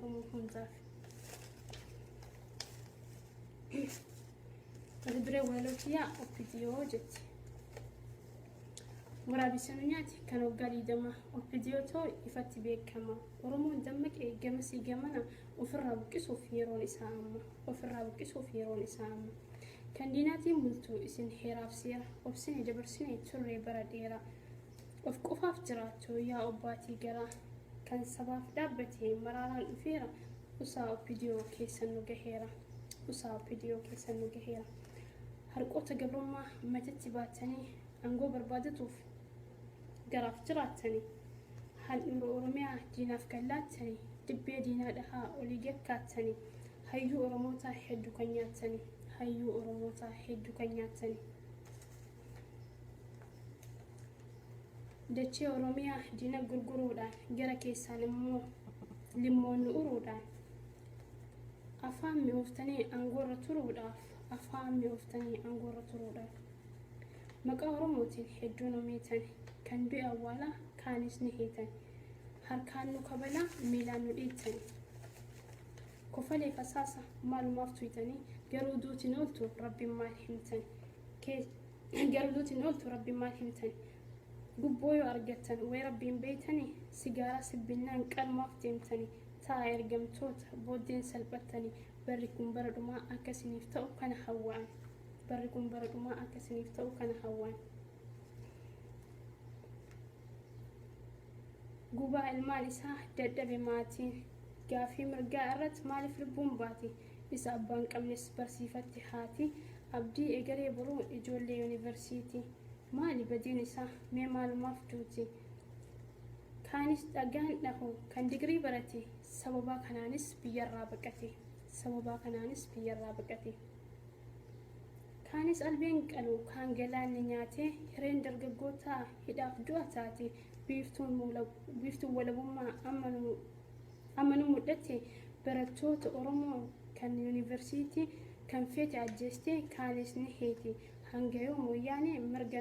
oromoo hundaaf duree walootiyaa oppidiyoo jetti waraabessanii nyaati kan waggaa 20 oppidiyoo ta'uu ifatti beekama oromoon dammaqee gamasii gamana ofirraa buqqisuuf yeroon isaa amma kan diinaatiin bultuu isin heeraaf seera obsine dabarsine turree bara dheeraa of qofaaf jiraachuu yaa obbaatii garaa kan sabaaf dhaabbatee maraaraan dhufeera usaa oppidiyoo keessan nu gaheera harqoota gabrummaa matatti baatanii angoo barbaadatuuf garaaf jiraatanii handhuura oromiyaa diinaaf gallaattanii dibbee diinaa dhahaa olii gakkaattanii hayyuu oromootaa hedduu kan nyaattanii dachee oromiyaa diina gurguruudhaan gara keessaan immoo limmoonni uruudhaan afaan mi'ooftanii angoorra turuudhaaf maqaa oromootiin hedduu nu miitan kan du'e awwaalaa kaanis ni hiitan harkaan nu kabalaa miilaan nu dhiittani kofalee fasaasa maalumaaf tuytanii garuu duutiin ooltu rabbiin maal himtani gubboo yoo argattan way rabbiin beeytanii sigaaraa sibbinnaan qalmaaf deemtanii taa ergamtoota booddeen salphattanii barri kun bara dhumaa akkasiniif ta'u kana hawwaan gubaa ilmaan isaa dadhabe maatiin gaafii mirgaa irratti maaliif lubbuun baati isa abbaan qabnes barsiifatti haati abdii egeree boruu ijoollee yuunivarsiitii maali badiin isaa mee maalumaaf duuti kaanis dhagaan dhahu kan digrii barate sababaa kanaanis biyyarraa baqate kaanis albeen qalu kaan galaanni nyaate hireen dargaggootaa hidhaaf du'a taate biiftuun walabummaa amanu mudhatte barattoota oromoo kan yuunivarsiitii kan feete ajjeeste kaanis ni heeti hanga yoo mooyyaane mirga